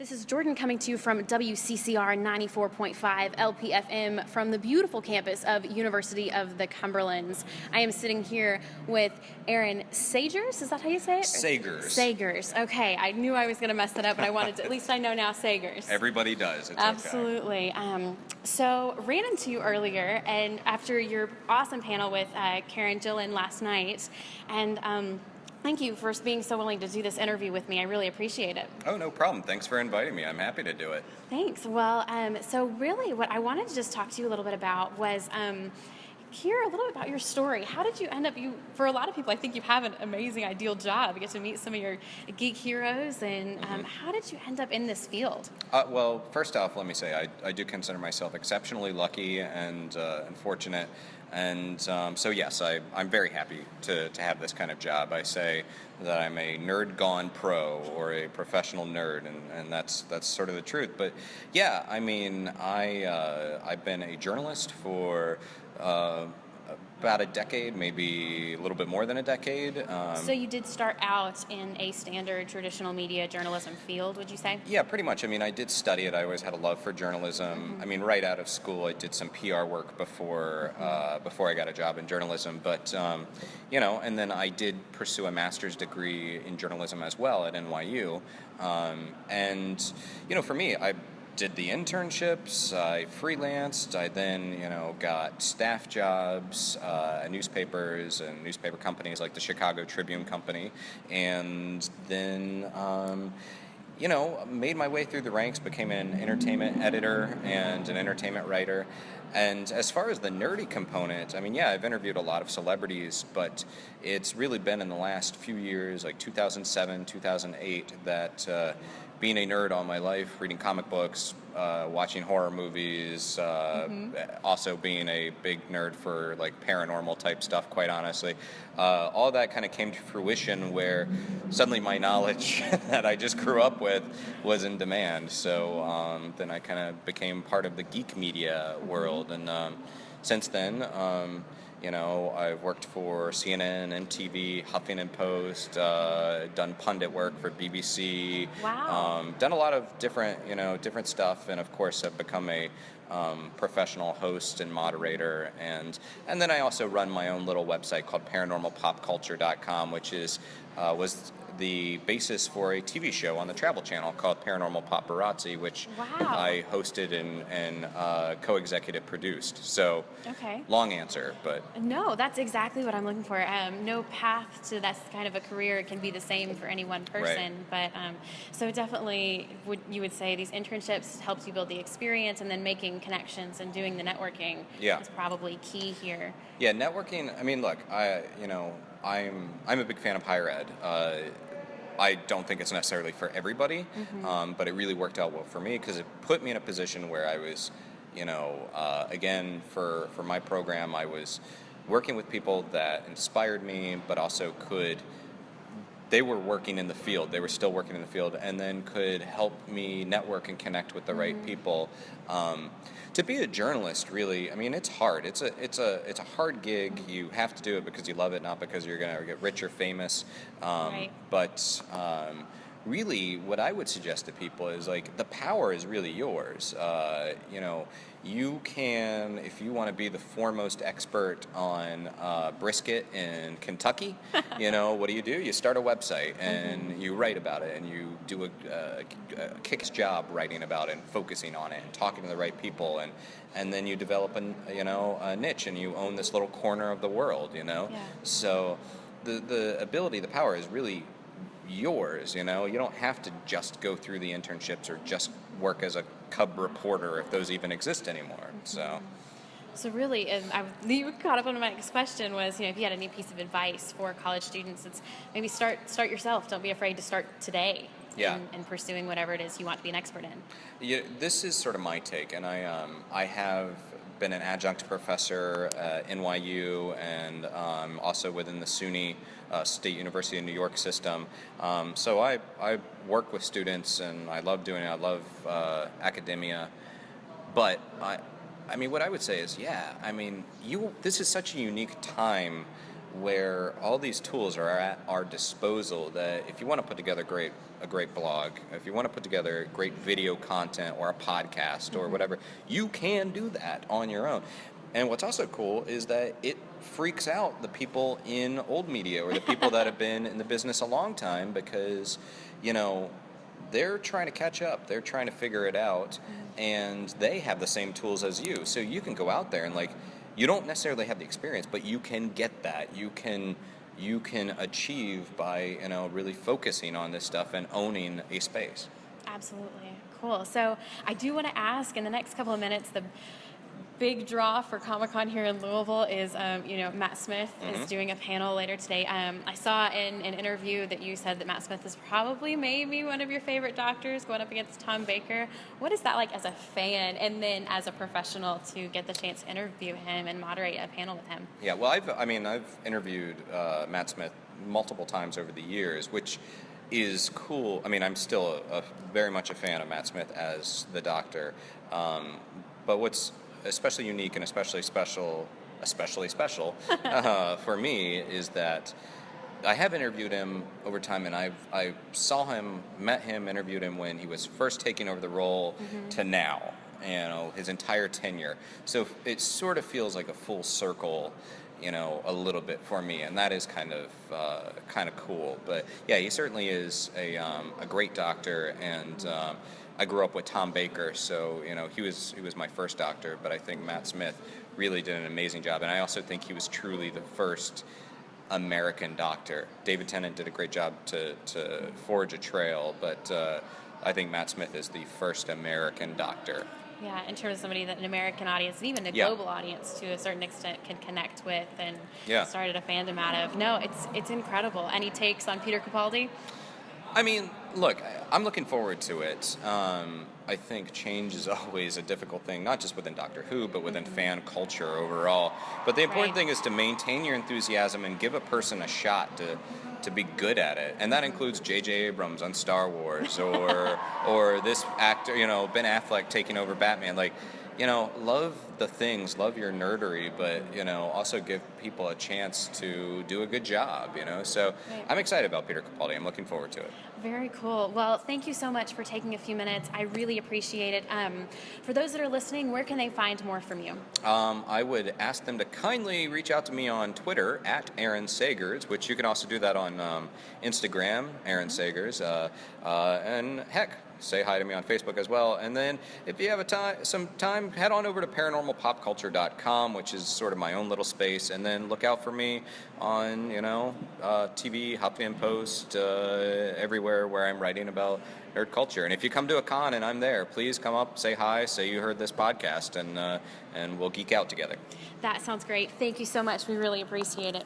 This is Jordan coming to you from WCCR 94.5 LPFM from the beautiful campus of University of the Cumberlands. I am sitting here with Aaron Sagers. Is that how you say it? Sagers. Sagers. Okay, I knew I was going to mess that up, but I wanted to, at least I know now Sagers. Everybody does. It's Absolutely. Okay. So ran into you earlier, and after your awesome panel with Karen Gillen last night, and thank you for being so willing to do this interview with me. I really appreciate it. Oh, no problem. Thanks for inviting me. I'm happy to do it. Thanks. Well, so really what I wanted to just talk to you a little bit about was hear a little bit about your story. How did you end up, for a lot of people, I think you have an amazing, ideal job. You get to meet some of your geek heroes, and how did you end up in this field? Well, first off, let me say I do consider myself exceptionally lucky and fortunate. And so, yes, I'm very happy to have this kind of job. I say that I'm a nerd gone pro, or a professional nerd, and that's sort of the truth. But yeah, I mean, I've been a journalist for about a decade, maybe a little bit more than a decade. So you did start out in a standard traditional media journalism field, would you say? Yeah, pretty much. I mean, I did study it. I always had a love for journalism. I mean, right out of school, I did some PR work before I got a job in journalism. But, and then I did pursue a master's degree in journalism as well at NYU. And, for me, I did the internships, I freelanced, I then, got staff jobs at newspapers and newspaper companies like the Chicago Tribune Company, and then, made my way through the ranks, became an entertainment editor and an entertainment writer. And as far as the nerdy component, I mean, yeah, I've interviewed a lot of celebrities, but it's really been in the last few years, like 2007, 2008, that being a nerd all my life, reading comic books, watching horror movies, also being a big nerd for like paranormal type stuff, quite honestly. All that kind of came to fruition where suddenly my knowledge that I just grew up with was in demand. So then I kind of became part of the geek media world. And since then, I've worked for CNN, MTV, Huffington Post, done pundit work for BBC. Wow. Done a lot of different stuff, and of course I've become a professional host and moderator, and then I also run my own little website called ParanormalPopCulture.com, which was the basis for a TV show on the Travel Channel called Paranormal Paparazzi, which I hosted and co-executive produced. So, okay. Long answer, but... No, that's exactly what I'm looking for. No path to that kind of a career can be the same for any one person. Right. But so definitely, you would say these internships helps you build the experience, and then making connections and doing the networking is probably key here. Yeah, networking. I mean, look, I'm a big fan of higher ed. I don't think it's necessarily for everybody, but it really worked out well for me because it put me in a position where I was, again, for my program, I was working with people that inspired me, but also they were working in the field. They were still working in the field, and then could help me network and connect with the right people. To be a journalist, really, I mean, it's hard. It's a hard gig. You have to do it because you love it, not because you're going to get rich or famous. Right. But really, what I would suggest to people is, like, the power is really yours. You can, if you want to be the foremost expert on brisket in Kentucky, what do? You start a website and you write about it, and you do a kick-ass job writing about it and focusing on it and talking to the right people, and then you develop a niche, and you own this little corner of the world, Yeah. So the ability, the power is really yours. You don't have to just go through the internships or just work as a cub reporter, if those even exist anymore. So really, you caught up on my next question was, if you had any piece of advice for college students, it's maybe start yourself. Don't be afraid to start today. Yeah. in pursuing whatever it is you want to be an expert in. Yeah, this is sort of my take, and I have been an adjunct professor at NYU and also within the SUNY State University of New York system. So I work with students, and I love doing it. I love academia. But I mean, what I would say is, this is such a unique time where all these tools are at our disposal that if you want to put together great a great blog, if you want to put together great video content or a podcast or whatever, you can do that on your own. And what's also cool is that it freaks out the people in old media or the people that have been in the business a long time, because, you know, they're trying to catch up. They're trying to figure it out, and they have the same tools as you. So you can go out there and, like, you don't necessarily have the experience, but you can get that. You can achieve by, you know, really focusing on this stuff and owning a space. Absolutely. Cool. So I do want to ask, in the next couple of minutes, the big draw for Comic-Con here in Louisville is, Matt Smith is doing a panel later today. I saw in an interview that you said that Matt Smith is probably maybe one of your favorite doctors, going up against Tom Baker. What is that like as a fan, and then as a professional, to get the chance to interview him and moderate a panel with him? Yeah, well, I've interviewed Matt Smith multiple times over the years, which is cool. I mean, I'm still very much a fan of Matt Smith as the Doctor. But what's especially unique and especially special for me is that I have interviewed him over time, and I saw him, met him, interviewed him when he was first taking over the role to now, you know, his entire tenure. So it sort of feels like a full circle, you know, a little bit for me, and that is kind of cool. But yeah, he certainly is a great Doctor, and I grew up with Tom Baker, so, you know, he was my first Doctor. But I think Matt Smith really did an amazing job, and I also think he was truly the first American Doctor. David Tennant did a great job to forge a trail, but I think Matt Smith is the first American Doctor. Yeah, in terms of somebody that an American audience, and even a global audience to a certain extent, can connect with and started a fandom out of. No, it's incredible. Any takes on Peter Capaldi? I mean, look, I'm looking forward to it. I think change is always a difficult thing, not just within Doctor Who, but within fan culture overall. But the important thing is to maintain your enthusiasm and give a person a shot to be good at it. And that includes J.J. Abrams on Star Wars, or this actor, you know, Ben Affleck taking over Batman. Like, you know, love the things, love your nerdery, but, you know, also give people a chance to do a good job, you know. So I'm excited about Peter Capaldi. I'm looking forward to it. Very cool. Well, thank you so much for taking a few minutes. I really appreciate it. For those that are listening, where can they find more from you? I would ask them to kindly reach out to me on Twitter at Aaron Sagers, which you can also do that on Instagram, Aaron Sagers, and heck, say hi to me on Facebook as well. And then if you have some time, head on over to paranormalpopculture.com, which is sort of my own little space, and then look out for me on, you know, TV, Huffington Post, everywhere where I'm writing about nerd culture. And if you come to a con and I'm there, please come up, say hi, say you heard this podcast, and we'll geek out together. That sounds great. Thank you so much. We really appreciate it.